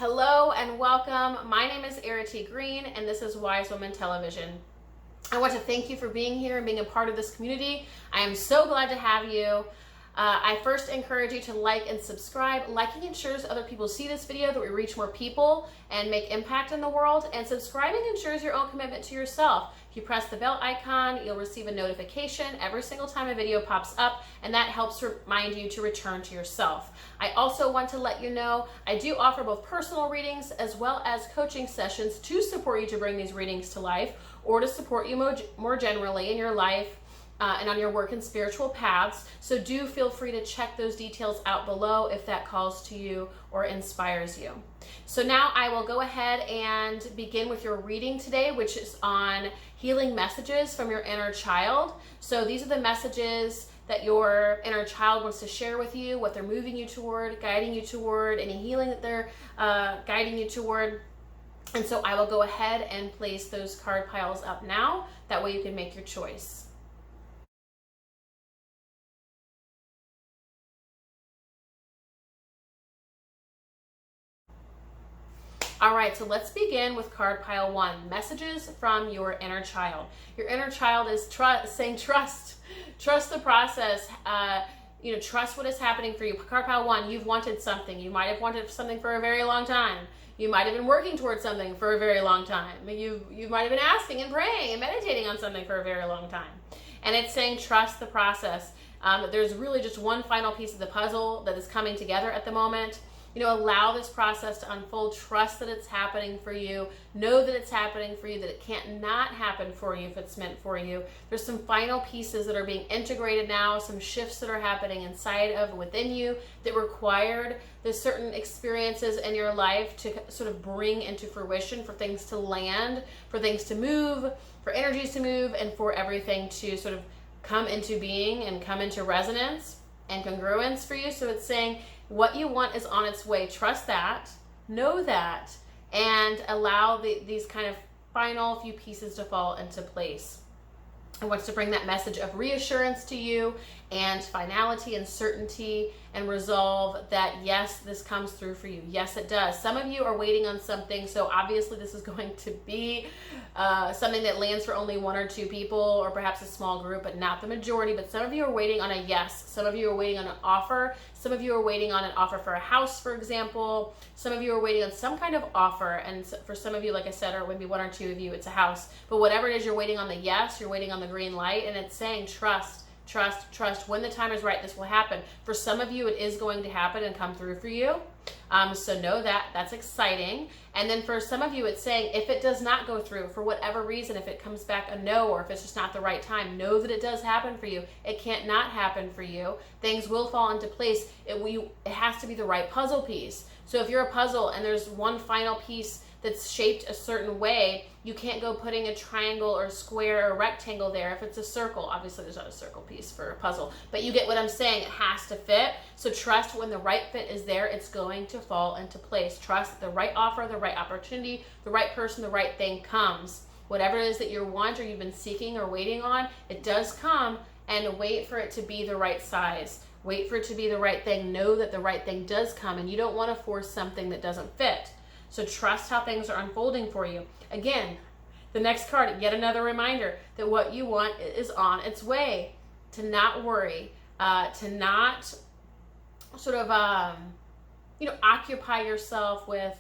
Hello and welcome. My name is Era T. Green and this is Wise Women Television. I want to thank you for being here and being a part of this community. I am so glad to have you. I first encourage you to like and subscribe. Liking ensures other people see this video, that we reach more people and make impact in the world. And subscribing ensures your own commitment to yourself. If you press the bell icon, you'll receive a notification every single time a video pops up, and that helps remind you to return to yourself. I also want to let you know I do offer both personal readings as well as coaching sessions to support you to bring these readings to life, or to support you more generally in your life and on your work and spiritual paths. So do feel free to check those details out below if that calls to you or inspires you. So now I will go ahead and begin with your reading today, which is on healing messages from your inner child. So these are the messages that your inner child wants to share with you, what they're moving you toward, guiding you toward, any healing that they're guiding you toward. And so I will go ahead and place those card piles up now. That way you can make your choice. All right, so let's begin with card pile 1, messages from your inner child. Your inner child is saying trust the process. Trust what is happening for you. Card pile 1, you've wanted something. You might have wanted something for a very long time. You might have been working towards something for a very long time. You might have been asking and praying and meditating on something for a very long time. And it's saying trust the process. There's really just one final piece of the puzzle that is coming together at the moment. Allow this process to unfold. Trust that it's happening for you. Know that it's happening for you, that it can't not happen for you if it's meant for you. There's some final pieces that are being integrated now, some shifts that are happening inside of within you that required there's certain experiences in your life to sort of bring into fruition, for things to land, for things to move, for energies to move, and for everything to sort of come into being and come into resonance and congruence for you. So it's saying what you want is on its way. Trust that, know that, and allow these kind of final few pieces to fall into place. It wants to bring that message of reassurance to you and finality and certainty and resolve that, yes, this comes through for you. Yes, it does. Some of you are waiting on something, so obviously this is going to be something that lands for only 1 or 2 people, or perhaps a small group, but not the majority. But some of you are waiting on a yes. Some of you are waiting on an offer. Some of you are waiting on an offer for a house, for example. Some of you are waiting on some kind of offer, and for some of you, like I said, or maybe 1 or 2 of you, it's a house. But whatever it is, you're waiting on the yes, you're waiting on the green light, and it's saying trust. Trust. When the time is right, this will happen. For some of you, it is going to happen and come through for you. So know that. That's exciting. And then for some of you, it's saying if it does not go through, for whatever reason, if it comes back a no, or if it's just not the right time, know that it does happen for you. It can't not happen for you. Things will fall into place. It has to be the right puzzle piece. So if you're a puzzle and there's one final piece that's shaped a certain way, you can't go putting a triangle or a square or a rectangle there. If it's a circle, obviously there's not a circle piece for a puzzle, but you get what I'm saying. It has to fit. So trust when the right fit is there, it's going to fall into place. Trust the right offer, the right opportunity, the right person, the right thing comes. Whatever it is that you want or you've been seeking or waiting on, it does come, and wait for it to be the right size. Wait for it to be the right thing. Know that the right thing does come, and you don't want to force something that doesn't fit. So trust how things are unfolding for you. Again, the next card, yet another reminder that what you want is on its way. To not worry, to not sort of, occupy yourself with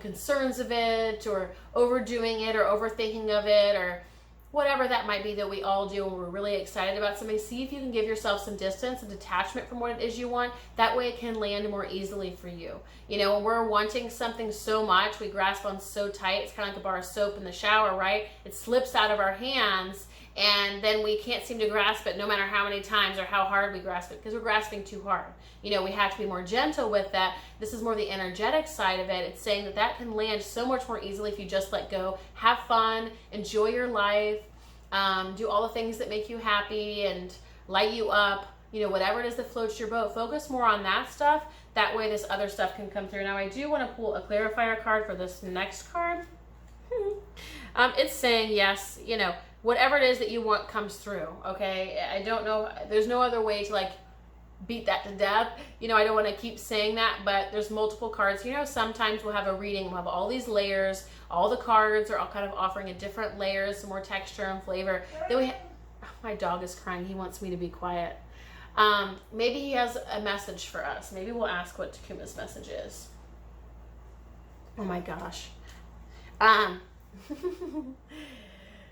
concerns of it, or overdoing it, or overthinking of it, or whatever that might be that we all do when we're really excited about something. See if you can give yourself some distance and detachment from what it is you want. That way it can land more easily for you. When we're wanting something so much, we grasp on so tight. It's kind of like a bar of soap in the shower, right? It slips out of our hands, and then we can't seem to grasp it no matter how many times or how hard we grasp it, because we're grasping too hard. We have to be more gentle with that. This is more the energetic side of it. It's saying that can land so much more easily if you just let go. Have fun, enjoy your life, do all the things that make you happy and light you up. Whatever it is that floats your boat, focus more on that stuff. That way this other stuff can come through. Now I do want to pull a clarifier card for this next card. It's saying, yes, whatever it is that you want comes through, okay? I don't know, there's no other way to beat that to death. You know, I don't want to keep saying that, but there's multiple cards. You know, sometimes we'll have a reading, we'll have all these layers, all the cards are all kind of offering a different layers, some more texture and flavor. Then we my dog is crying. He wants me to be quiet. Maybe he has a message for us. Maybe we'll ask what Takuma's message is. Oh my gosh.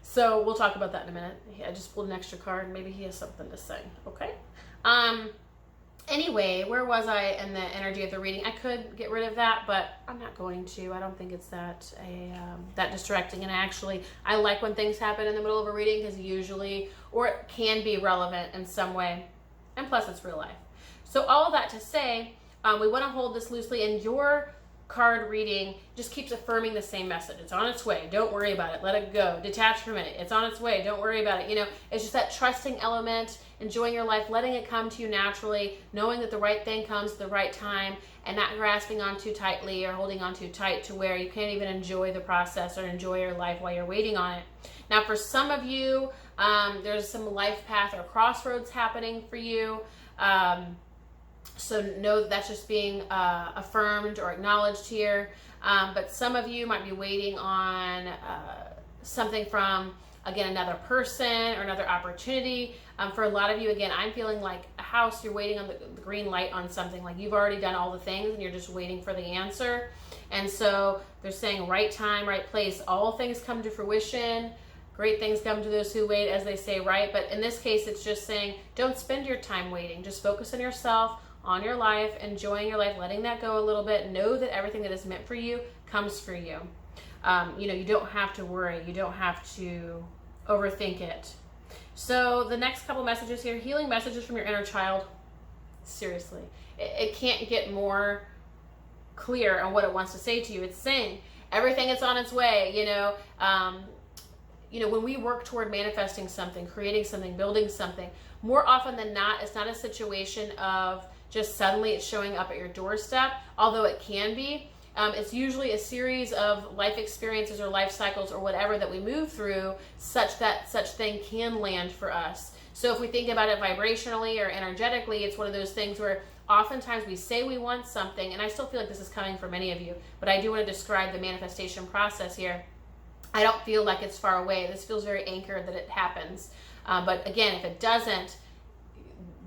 So we'll talk about that in a minute. I just pulled an extra card. Maybe he has something to say. Okay. Anyway, where was I in the energy of the reading? I could get rid of that, but I'm not going to. I don't think it's that distracting. And I like when things happen in the middle of a reading because usually, or it can be relevant in some way. And plus, it's real life. So all of that to say, we want to hold this loosely, and your card reading just keeps affirming the same message. It's on its way. Don't worry about it. Let it go. Detach from it. It's on its way. Don't worry about it. You know, it's just that trusting element, enjoying your life, letting it come to you naturally, knowing that the right thing comes at the right time, and not grasping on too tightly or holding on too tight to where you can't even enjoy the process or enjoy your life while you're waiting on it. Now, for some of you, there's some life path or crossroads happening for you. So know that that's just being affirmed or acknowledged here. But some of you might be waiting on something from, again, another person or another opportunity. For a lot of you, again, I'm feeling like a house, you're waiting on the green light on something. Like you've already done all the things and you're just waiting for the answer. And so they're saying right time, right place. All things come to fruition. Great things come to those who wait, as they say, right? But in this case, it's just saying, don't spend your time waiting. Just focus on yourself, on your life, enjoying your life, letting that go a little bit. Know that everything that is meant for you comes for you. You know, you don't have to worry. You don't have to overthink it. So the next couple messages here, healing messages from your inner child. Seriously, it can't get more clear on what it wants to say to you. It's saying everything is on its way, you know. When we work toward manifesting something, creating something, building something, more often than not, it's not a situation of just suddenly it's showing up at your doorstep, although it can be. It's usually a series of life experiences or life cycles or whatever that we move through such that such thing can land for us. So if we think about it vibrationally or energetically, it's one of those things where oftentimes we say we want something, and I still feel like this is coming for many of you, but I do want to describe the manifestation process here. I don't feel like it's far away. This feels very anchored that it happens. But again, if it doesn't,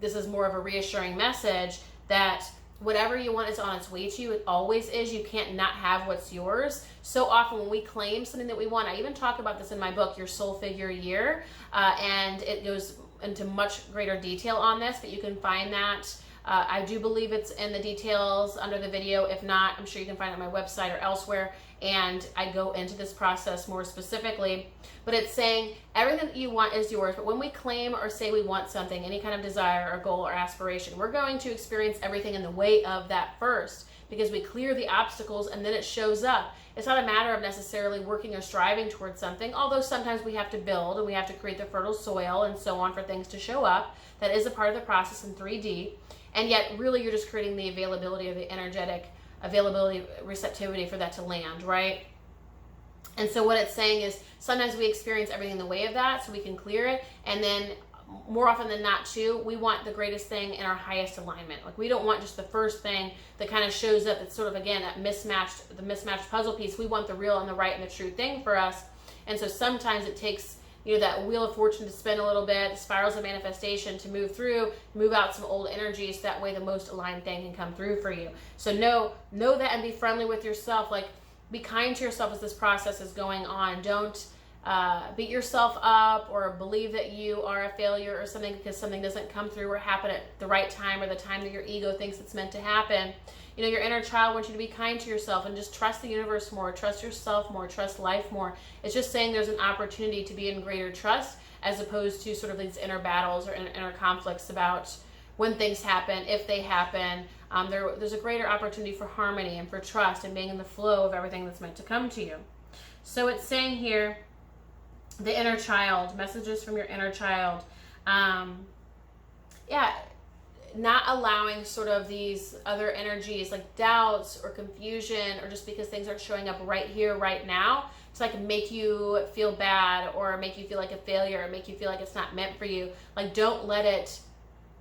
this is more of a reassuring message that whatever you want is on its way to you. It always is. You can't not have what's yours. So often when we claim something that we want, I even talk about this in my book, Your Soul Figure Year, and it goes into much greater detail on this, but you can find that. I do believe it's in the details under the video. If not, I'm sure you can find it on my website or elsewhere. And I go into this process more specifically. But it's saying everything that you want is yours. But when we claim or say we want something, any kind of desire or goal or aspiration, we're going to experience everything in the way of that first, because we clear the obstacles and then it shows up. It's not a matter of necessarily working or striving towards something, although sometimes we have to build and we have to create the fertile soil and so on for things to show up. That is a part of the process in 3D. And yet really you're just creating the availability or the energetic availability, receptivity for that to land, right? And so what it's saying is sometimes we experience everything in the way of that so we can clear it, and then more often than not too, we want the greatest thing in our highest alignment. Like we don't want just the first thing that kind of shows up. It's sort of, again, the mismatched puzzle piece. We want the real and the right and the true thing for us. And so sometimes it takes, that wheel of fortune to spin a little bit, the spirals of manifestation to move out some old energies. That way the most aligned thing can come through for you. So know that and be friendly with yourself. Like be kind to yourself as this process is going on. Don't beat yourself up or believe that you are a failure or something because something doesn't come through or happen at the right time or the time that your ego thinks it's meant to happen. Your inner child wants you to be kind to yourself and just trust the universe more, trust yourself more, trust life more. It's just saying there's an opportunity to be in greater trust as opposed to sort of these inner battles or inner conflicts about when things happen, if they happen. There's a greater opportunity for harmony and for trust and being in the flow of everything that's meant to come to you. So it's saying here, the inner child, messages from your inner child. Not allowing sort of these other energies like doubts or confusion or just because things aren't showing up right here, right now, to like make you feel bad or make you feel like a failure or make you feel like it's not meant for you. Like don't let it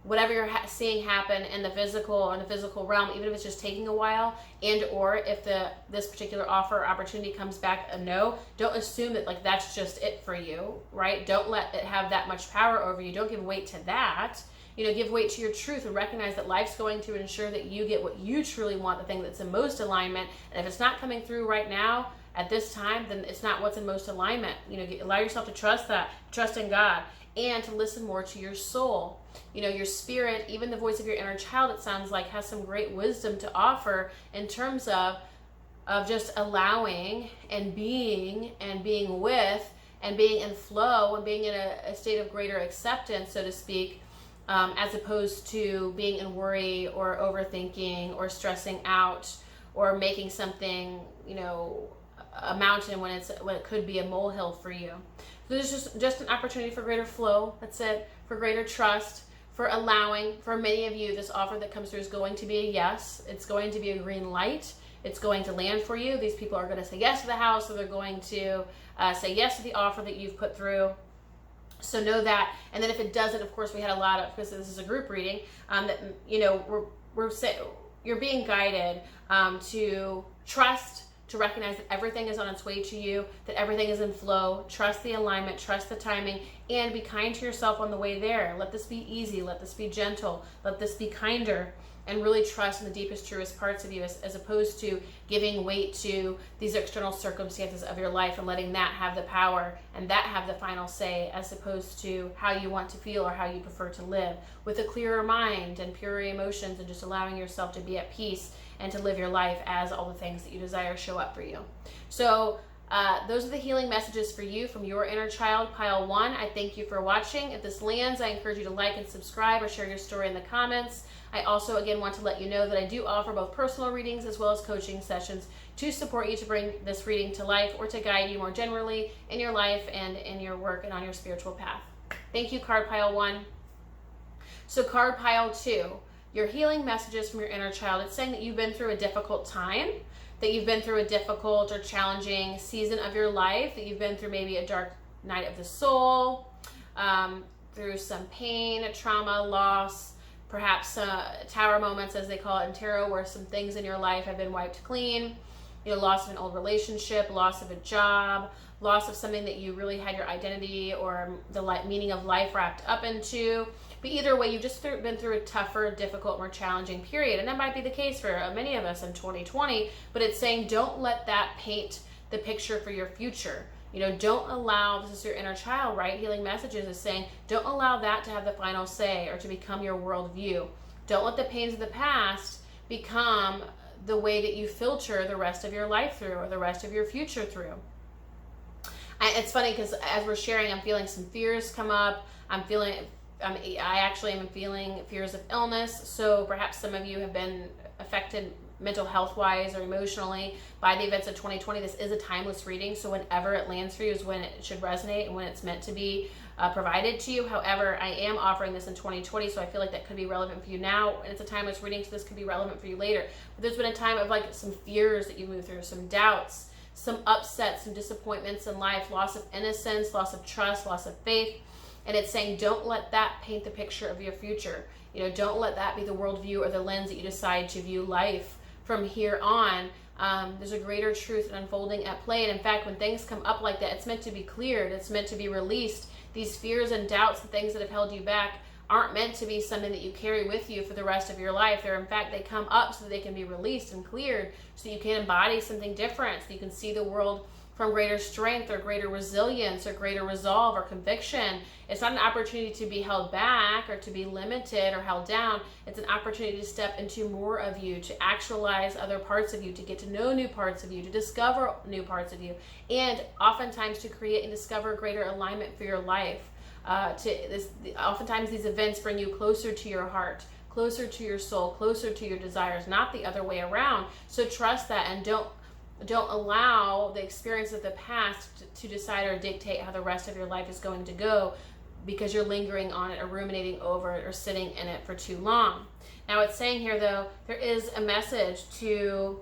whatever you're seeing happen in the physical or in the physical realm, even if it's just taking a while, and or if this particular offer or opportunity comes back a no, don't assume that like that's just it for you, right? Don't let it have that much power over you. Don't give weight to that. Give weight to your truth and recognize that life's going to ensure that you get what you truly want, the thing that's in most alignment. And if it's not coming through right now at this time, then it's not what's in most alignment. Allow yourself to trust that, trust in God, and to listen more to your soul. Your spirit, even the voice of your inner child, it sounds like, has some great wisdom to offer in terms of just allowing and being with and being in flow and being in a state of greater acceptance, so to speak, as opposed to being in worry or overthinking or stressing out or making something, a mountain when it could be a molehill for you. So there's just an opportunity for greater flow. That's it. For greater trust, for allowing. For many of you, this offer that comes through is going to be a yes. It's going to be a green light. It's going to land for you. These people are going to say yes to the house, or they're going to say yes to the offer that you've put through. So know that. And then if it doesn't, of course, we had a lot of, because this is a group reading, that you're being guided to trust, to recognize that everything is on its way to you, that everything is in flow. Trust the alignment, trust the timing, and be kind to yourself on the way there. Let this be easy, let this be gentle, let this be kinder, and really trust in the deepest, truest parts of you, as opposed to giving weight to these external circumstances of your life and letting that have the power and that have the final say, as opposed to how you want to feel or how you prefer to live, with a clearer mind and purer emotions, and just allowing yourself to be at peace and to live your life as all the things that you desire show up for you. So those are the healing messages for you from your inner child, pile 1. I thank you for watching. If this lands, I encourage you to like and subscribe or share your story in the comments. I also, again, want to let you know that I do offer both personal readings as well as coaching sessions to support you to bring this reading to life, or to guide you more generally in your life and in your work and on your spiritual path. Thank you, card pile 1. So card pile 2. Your healing messages from your inner child. It's saying that you've been through a difficult time, that you've been through a difficult or challenging season of your life, that you've been through maybe a dark night of the soul, through some pain, trauma, loss, perhaps tower moments, as they call it in tarot, where some things in your life have been wiped clean. Loss of an old relationship, loss of a job, loss of something that you really had your identity or the meaning of life wrapped up into. But either way, you've just been through a tougher, difficult, more challenging period. And that might be the case for many of us in 2020, but it's saying don't let that paint the picture for your future. Don't allow, this is your inner child, right? Healing messages is saying, don't allow that to have the final say or to become your worldview. Don't let the pains of the past become the way that you filter the rest of your life through, or the rest of your future through. It's funny because as we're sharing, I'm feeling some fears come up. I actually am feeling fears of illness. So perhaps some of you have been affected mental health wise or emotionally by the events of 2020. This is a timeless reading, so whenever it lands for you is when it should resonate and when it's meant to be provided to you. However, I am offering this in 2020, so I feel like that could be relevant for you now, and it's a timeless reading, so this could be relevant for you later. But there's been a time of like some fears that you move through, some doubts, some upsets, some disappointments in life, loss of innocence, loss of trust, loss of faith. And it's saying don't let that paint the picture of your future. Don't let that be the worldview or the lens that you decide to view life from here on. There's a greater truth and unfolding at play. And in fact, when things come up like that, it's meant to be cleared. It's meant to be released. These fears and doubts and things that have held you back aren't meant to be something that you carry with you for the rest of your life. In fact, they come up so that they can be released and cleared, so you can embody something different, so you can see the world from greater strength or greater resilience or greater resolve or conviction. It's not an opportunity to be held back or to be limited or held down. It's an opportunity to step into more of you, to actualize other parts of you, to get to know new parts of you, to discover new parts of you, and oftentimes to create and discover greater alignment for your life. Oftentimes these events bring you closer to your heart, closer to your soul, closer to your desires, not the other way around. So trust that, and don't allow the experience of the past to decide or dictate how the rest of your life is going to go, because you're lingering on it or ruminating over it or sitting in it for too long. Now it's saying here, though, there is a message to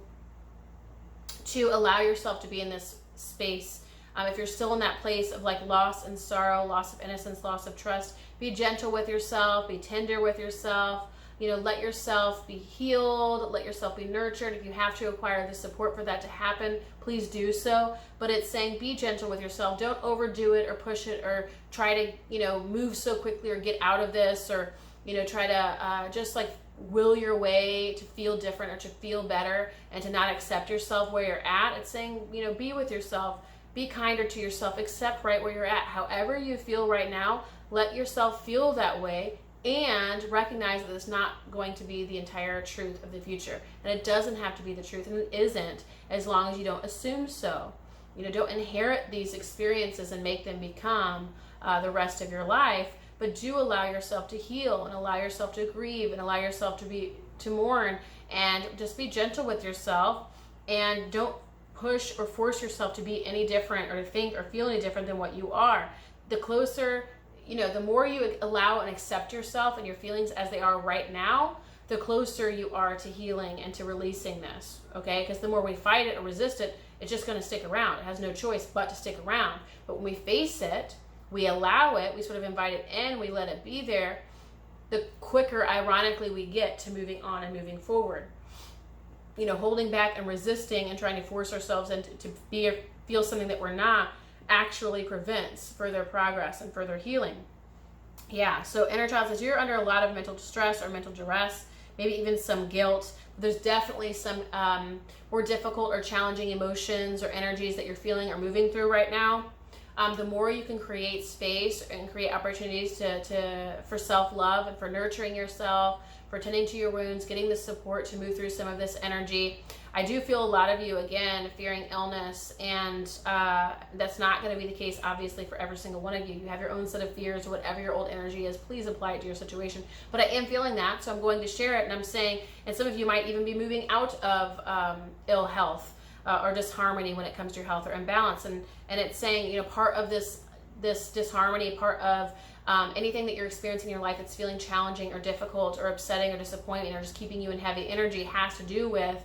allow yourself to be in this space If you're still in that place of like loss and sorrow, loss of innocence, loss of trust, be gentle with yourself, be tender with yourself. Let yourself be healed, let yourself be nurtured. If you have to acquire the support for that to happen, please do so. But it's saying be gentle with yourself. Don't overdo it or push it or try to, move so quickly or get out of this or, try to just like will your way to feel different or to feel better and to not accept yourself where you're at. It's saying, be with yourself, be kinder to yourself, accept right where you're at. However you feel right now, let yourself feel that way. And recognize that it's not going to be the entire truth of the future. And it doesn't have to be the truth, and it isn't, as long as you don't assume so. Don't inherit these experiences and make them become the rest of your life, but do allow yourself to heal and allow yourself to grieve and allow yourself to mourn, and just be gentle with yourself, and don't push or force yourself to be any different or to think or feel any different than what you are. The closer the more you allow and accept yourself and your feelings as they are right now, the closer you are to healing and to releasing this, okay? Because the more we fight it or resist it, it's just going to stick around. It has no choice but to stick around. But when we face it, we allow it, we sort of invite it in, we let it be there, the quicker, ironically, we get to moving on and moving forward. Holding back and resisting and trying to force ourselves into to be or feel something that we're not actually prevents further progress and further healing. So inner child says you're under a lot of mental distress or mental duress, maybe even some guilt. There's definitely some more difficult or challenging emotions or energies that you're feeling or moving through right now. The more you can create space and create opportunities for self-love and for nurturing yourself, for tending to your wounds, getting the support to move through some of this energy. I do feel a lot of you, again, fearing illness, and that's not going to be the case, obviously, for every single one of you. You have your own set of fears, whatever your old energy is, please apply it to your situation. But I am feeling that, so I'm going to share it, and I'm saying, and some of you might even be moving out of ill health or disharmony when it comes to your health or imbalance, and it's saying, part of this disharmony, part of anything that you're experiencing in your life that's feeling challenging or difficult or upsetting or disappointing or just keeping you in heavy energy has to do with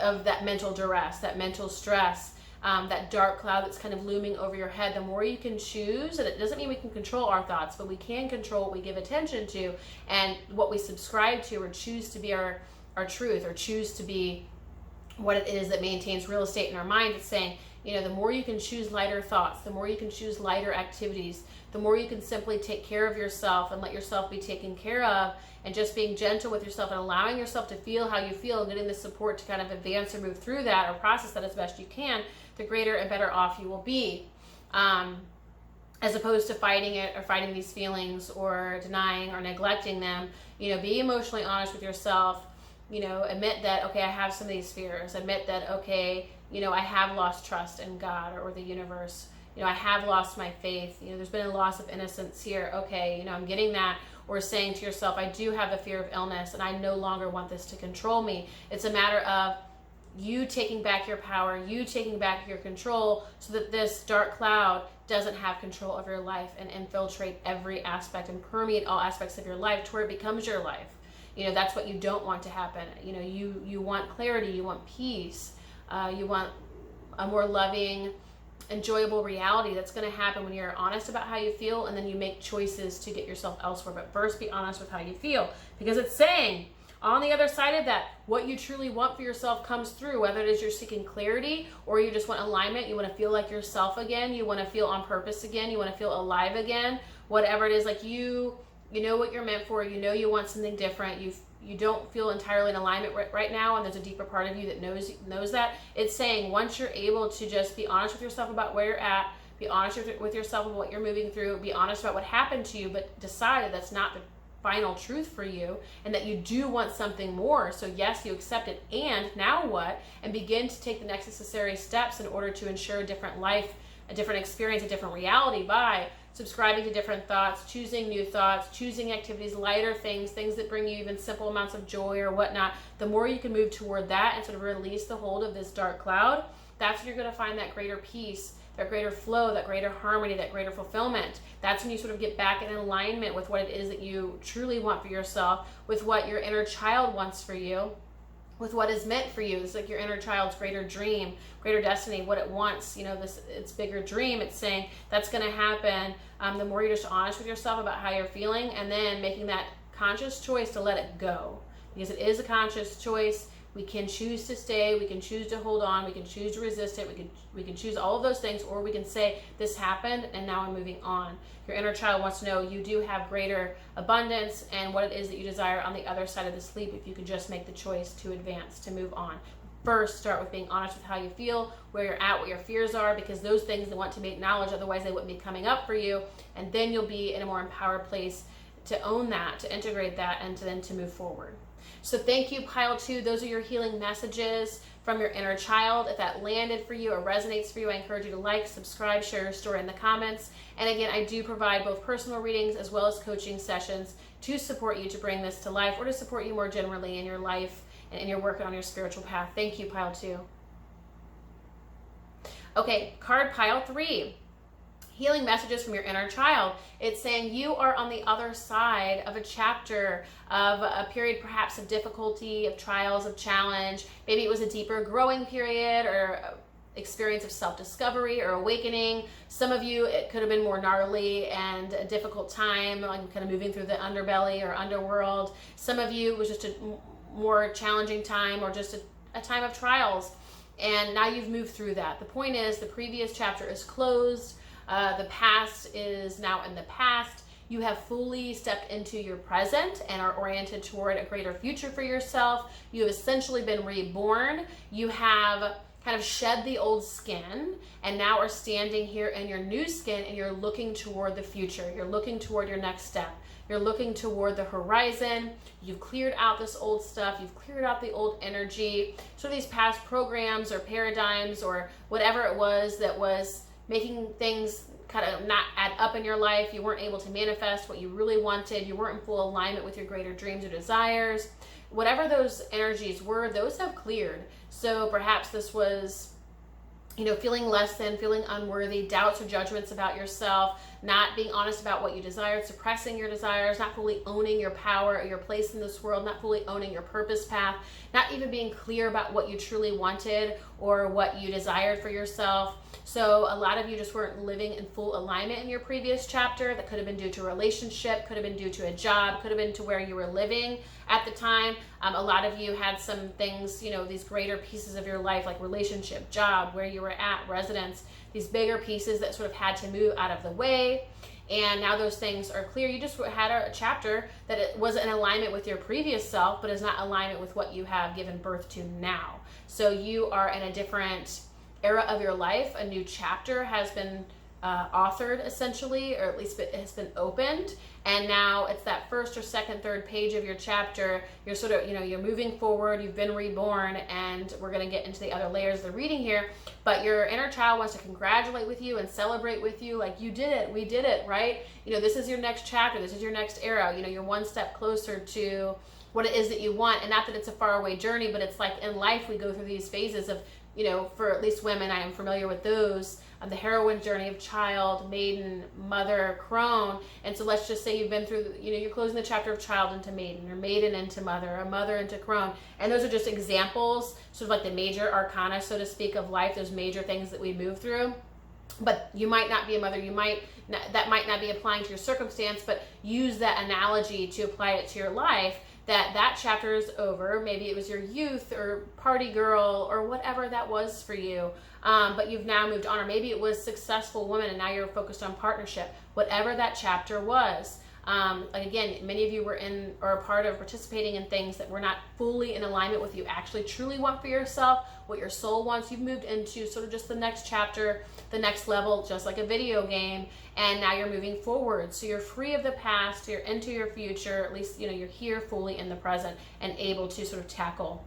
of that mental duress, that mental stress, that dark cloud that's kind of looming over your head. The more you can choose, and it doesn't mean we can control our thoughts, but we can control what we give attention to and what we subscribe to or choose to be our truth or choose to be what it is that maintains real estate in our mind. It's saying, the more you can choose lighter thoughts, the more you can choose lighter activities, the more you can simply take care of yourself and let yourself be taken care of, and just being gentle with yourself and allowing yourself to feel how you feel and getting the support to kind of advance or move through that or process that as best you can, the greater and better off you will be. As opposed to fighting it or fighting these feelings or denying or neglecting them, be emotionally honest with yourself. Admit that, okay, I have some of these fears. Admit that, okay, I have lost trust in God or the universe. I have lost my faith. There's been a loss of innocence here. Okay, I'm getting that. Or saying to yourself, I do have a fear of illness and I no longer want this to control me. It's a matter of you taking back your power, you taking back your control so that this dark cloud doesn't have control of your life and infiltrate every aspect and permeate all aspects of your life to where it becomes your life. That's what you don't want to happen. You want clarity, you want peace, you want a more loving, enjoyable reality that's going to happen when you're honest about how you feel, and then you make choices to get yourself elsewhere. But first, be honest with how you feel, because it's saying on the other side of that, what you truly want for yourself comes through, whether it is you're seeking clarity or you just want alignment, you want to feel like yourself again, you want to feel on purpose again, you want to feel alive again, whatever it is, like you know what you're meant for, you want something different, you don't feel entirely in alignment right now, and there's a deeper part of you that knows that. It's saying once you're able to just be honest with yourself about where you're at, be honest with yourself about what you're moving through, be honest about what happened to you, but decide that that's not the final truth for you and that you do want something more. So yes, you accept it, and now what? And begin to take the necessary steps in order to ensure a different life, a different experience, a different reality by subscribing to different thoughts, choosing new thoughts, choosing activities, lighter things that bring you even simple amounts of joy or whatnot. The more you can move toward that and sort of release the hold of this dark cloud, that's when you're going to find that greater peace, that greater flow, that greater harmony, that greater fulfillment. That's when you sort of get back in alignment with what it is that you truly want for yourself, with what your inner child wants for you. with what is meant for you. It's like your inner child's greater dream, greater destiny, what it wants, this its bigger dream. It's saying that's going to happen. The more you're just honest with yourself about how you're feeling, and then making that conscious choice to let it go, because it is a conscious choice. We can choose to stay, we can choose to hold on, we can choose to resist it, we can choose all of those things, or we can say, this happened and now I'm moving on. Your inner child wants to know you do have greater abundance and what it is that you desire on the other side of this leap, if you can just make the choice to advance, to move on. First, start with being honest with how you feel, where you're at, what your fears are, because those things they want to be acknowledged, otherwise they wouldn't be coming up for you, and then you'll be in a more empowered place to own that, to integrate that, and then to move forward. So thank you, pile 2. Those are your healing messages from your inner child. If that landed for you or resonates for you, I encourage you to like, subscribe, share your story in the comments. And again, I do provide both personal readings as well as coaching sessions to support you to bring this to life, or to support you more generally in your life and in your work on your spiritual path. Thank you, pile 2. Okay, card pile 3. Healing messages from your inner child. It's saying you are on the other side of a chapter, of a period perhaps of difficulty, of trials, of challenge. Maybe it was a deeper growing period, or experience of self-discovery or awakening. Some of you, it could have been more gnarly and a difficult time, like kind of moving through the underbelly or underworld. Some of you, it was just a more challenging time, or just a time of trials. And now you've moved through that. The point is, the previous chapter is closed. The past is now in the past. You have fully stepped into your present and are oriented toward a greater future for yourself. You have essentially been reborn. You have kind of shed the old skin and now are standing here in your new skin, and you're looking toward the future. You're looking toward your next step. You're looking toward the horizon. You've cleared out this old stuff. You've cleared out the old energy. So these past programs or paradigms or whatever it was that was making things kind of not add up in your life, you weren't able to manifest what you really wanted, you weren't in full alignment with your greater dreams or desires, whatever those energies were, those have cleared. So perhaps this was, feeling less than, feeling unworthy, doubts or judgments about yourself, not being honest about what you desired, suppressing your desires, not fully owning your power or your place in this world, not fully owning your purpose path, not even being clear about what you truly wanted or what you desired for yourself. So a lot of you just weren't living in full alignment in your previous chapter. That could have been due to a relationship, could have been due to a job, could have been to where you were living at the time. A lot of you had some things, these greater pieces of your life, like relationship, job, where you were at, residence, these bigger pieces that sort of had to move out of the way. And now those things are clear. You just had a chapter that it was in alignment with your previous self, but is not alignment with what you have given birth to now. So you are in a different era of your life. A new chapter has been authored, essentially, or at least it has been opened. And now it's that first or second, third page of your chapter. You're sort of, you're moving forward, you've been reborn, and we're going to get into the other layers of the reading here. But your inner child wants to congratulate with you and celebrate with you, like, you did it, we did it, right? This is your next chapter, this is your next era. You're one step closer to what it is that you want. And not that it's a faraway journey, but it's like in life we go through these phases of, for at least women, I am familiar with those, the heroine journey of child, maiden, mother, crone. And so let's just say you've been through, you're closing the chapter of child into maiden, or maiden into mother, or mother into crone. And those are just examples, sort of like the major arcana, so to speak, of life, those major things that we move through. But you might not be a mother, that might not be applying to your circumstance, but use that analogy to apply it to your life. That chapter is over. Maybe it was your youth or party girl or whatever that was for you, but you've now moved on. Or maybe it was successful woman and now you're focused on partnership. Whatever that chapter was. Again, many of you were in or a part of participating in things that were not fully in alignment with you actually truly want for yourself, what your soul wants. You've moved into sort of just the next chapter, the next level, just like a video game, and now you're moving forward. So you're free of the past, you're into your future, at least you're here fully in the present and able to sort of tackle,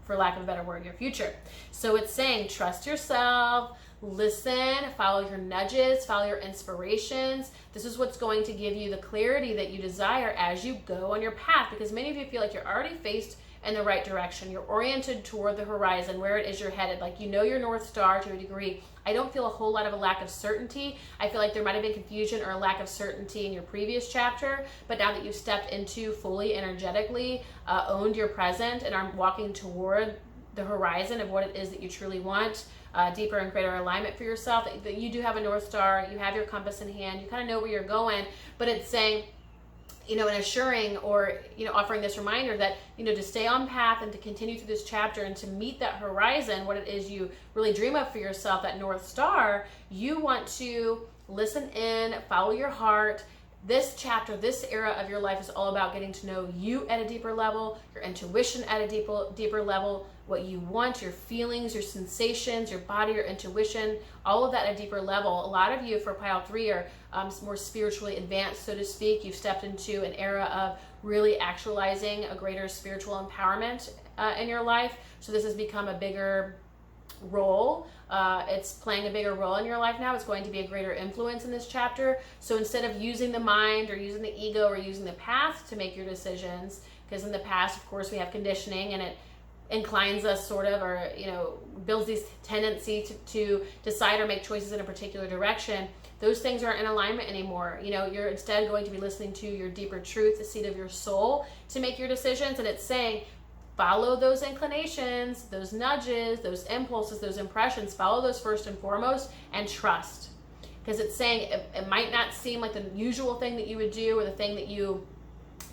for lack of a better word, your future. So it's saying trust yourself, listen, follow your nudges, follow your inspirations. This is what's going to give you the clarity that you desire as you go on your path, because many of you feel like you're already faced in the right direction. You're oriented toward the horizon, where it is you're headed. Like, you know your North Star to a degree. I don't feel a whole lot of a lack of certainty. I feel like there might have been confusion or a lack of certainty in your previous chapter, but now that you've stepped into fully energetically, owned your present, and are walking toward the horizon of what it is that you truly want, deeper and greater alignment for yourself, that you do have a North Star, you have your compass in hand, you kind of know where you're going, but it's saying, and assuring, or, offering this reminder that, to stay on path and to continue through this chapter and to meet that horizon, what it is you really dream of for yourself, that North Star, you want to listen in, follow your heart. This chapter, this era of your life is all about getting to know you at a deeper level, your intuition at a deeper level, what you want, your feelings, your sensations, your body, your intuition, all of that at a deeper level. A lot of you for Pile 3 are more spiritually advanced, so to speak. You've stepped into an era of really actualizing a greater spiritual empowerment in your life. So this has become a bigger role. It's playing a bigger role in your life now. It's going to be a greater influence in this chapter. So instead of using the mind or using the ego or using the past to make your decisions, because in the past, of course, we have conditioning and it inclines us sort of, or, builds these tendency to decide or make choices in a particular direction. Those things aren't in alignment anymore. You're instead going to be listening to your deeper truth, the seat of your soul, to make your decisions. And it's saying, follow those inclinations, those nudges, those impulses, those impressions, follow those first and foremost, and trust. Because it's saying it might not seem like the usual thing that you would do, or the thing that you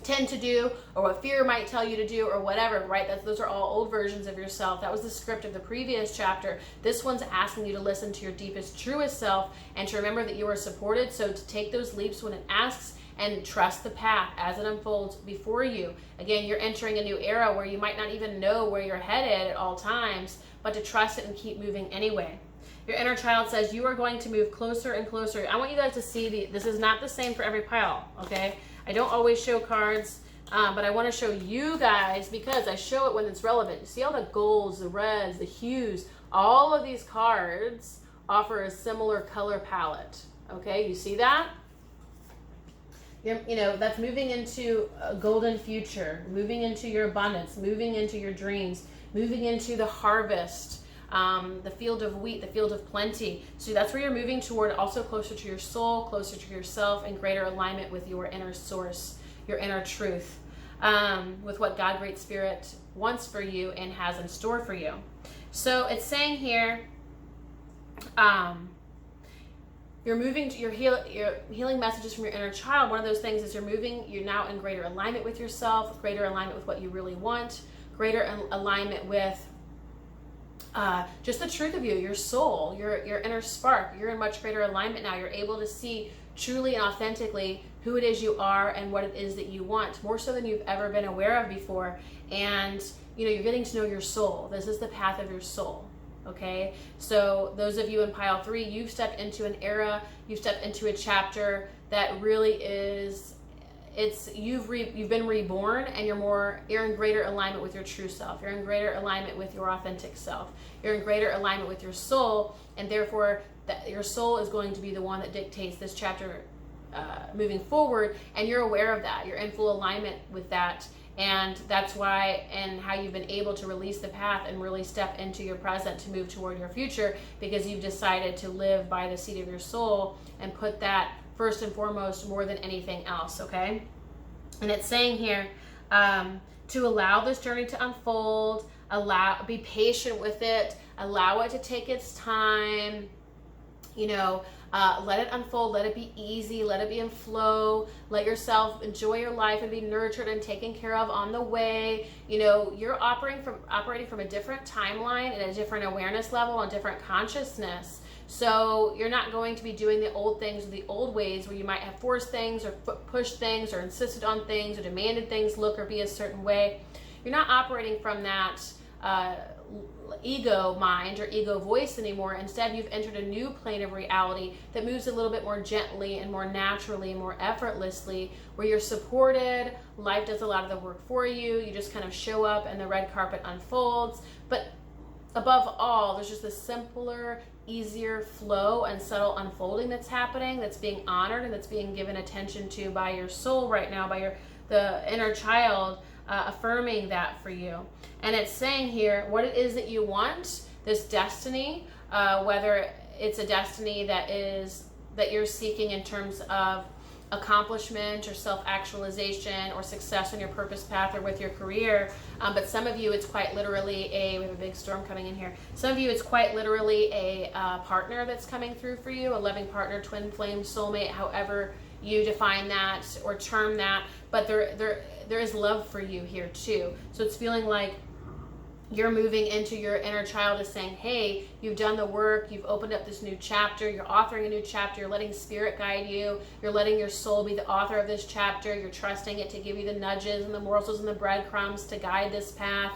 tend to do, or what fear might tell you to do, or whatever, right? Those are all old versions of yourself. That was the script of the previous chapter. This one's asking you to listen to your deepest, truest self, and to remember that you are supported. So to take those leaps when it asks, and trust the path as it unfolds before you. Again, you're entering a new era where you might not even know where you're headed at all times, but to trust it and keep moving anyway. Your inner child says you are going to move closer and closer. I want you guys to see this is not the same for every pile, okay? I don't always show cards, but I want to show you guys because I show it when it's relevant. You see all the golds, the reds, the hues, all of these cards offer a similar color palette, okay? You see that? That's moving into a golden future, moving into your abundance, moving into your dreams, moving into the harvest, the field of wheat, the field of plenty. So that's where you're moving toward, also closer to your soul, closer to yourself, and greater alignment with your inner source, your inner truth, with what God, Great Spirit, wants for you and has in store for you. So it's saying here, you're moving to your healing messages from your inner child. One of those things is you're now in greater alignment with yourself, greater alignment with what you really want, greater alignment with just the truth of you, your soul, your inner spark. You're in much greater alignment now. You're able to see truly and authentically who it is you are and what it is that you want, more so than you've ever been aware of before. And you're getting to know your soul. This is the path of your soul. Okay, so those of you in Pile 3, you've stepped into an era, you've stepped into a chapter that really is, you've been reborn, and you're in greater alignment with your true self. You're in greater alignment with your authentic self. You're in greater alignment with your soul, and therefore your soul is going to be the one that dictates this chapter moving forward, and you're aware of that. You're in full alignment with that. And that's why, and how you've been able to release the path and really step into your present to move toward your future, because you've decided to live by the seat of your soul and put that first and foremost more than anything else, okay? And it's saying here, to allow this journey to unfold, be patient with it, allow it to take its time, let it unfold, let it be easy, let it be in flow, let yourself enjoy your life and be nurtured and taken care of on the way. You're operating from a different timeline and a different awareness level and different consciousness. So you're not going to be doing the old things or the old ways where you might have forced things or pushed things or insisted on things or demanded things look or be a certain way. You're not operating from that ego mind or ego voice anymore. Instead, you've entered a new plane of reality that moves a little bit more gently and more naturally and more effortlessly, where you're supported, life does a lot of the work for you, you just kind of show up and the red carpet unfolds. But above all, there's just a simpler, easier flow and subtle unfolding that's happening, that's being honored and that's being given attention to by your soul right now, by the inner child. affirming that for you. And it's saying here what it is that you want, this destiny, whether it's a destiny that you're seeking in terms of accomplishment or self-actualization or success on your purpose path or with your career. But some of you, it's quite literally we have a big storm coming in here. Some of you, it's quite literally a partner that's coming through for you, a loving partner, twin flame, soulmate, however you define that or term that. But there is love for you here too. So it's feeling like you're moving into your inner child is saying, hey, you've done the work, you've opened up this new chapter, you're authoring a new chapter, you're letting spirit guide you, you're letting your soul be the author of this chapter, you're trusting it to give you the nudges and the morsels and the breadcrumbs to guide this path.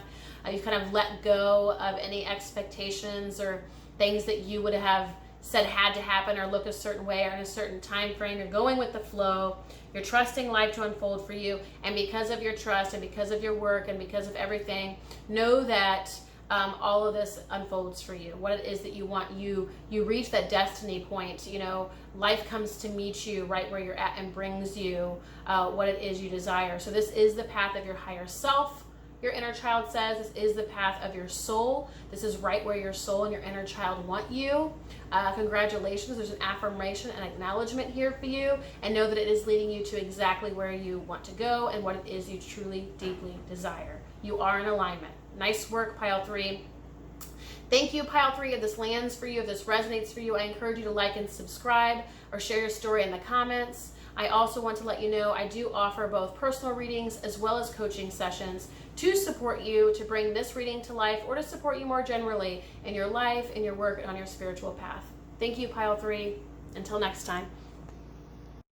You've kind of let go of any expectations or things that you would have said had to happen or look a certain way or in a certain time frame. You're going with the flow. You're trusting life to unfold for you. And because of your trust and because of your work and because of everything, know that all of this unfolds for you. What it is that you want, you reach that destiny point. You know, life comes to meet you right where you're at and brings you what it is you desire. So this is the path of your higher self. Your inner child says this is the path of your soul. This is right where your soul and your inner child want you. Congratulations. There's an affirmation and acknowledgement here for you. And know that it is leading you to exactly where you want to go and what it is you truly, deeply desire. You are in alignment. Nice work, Pile 3. Thank you, Pile 3. If this lands for you, if this resonates for you, I encourage you to like and subscribe or share your story in the comments. I also want to let you know I do offer both personal readings as well as coaching sessions to support you to bring this reading to life or to support you more generally in your life, in your work, and on your spiritual path. Thank you, Pile 3. Until next time.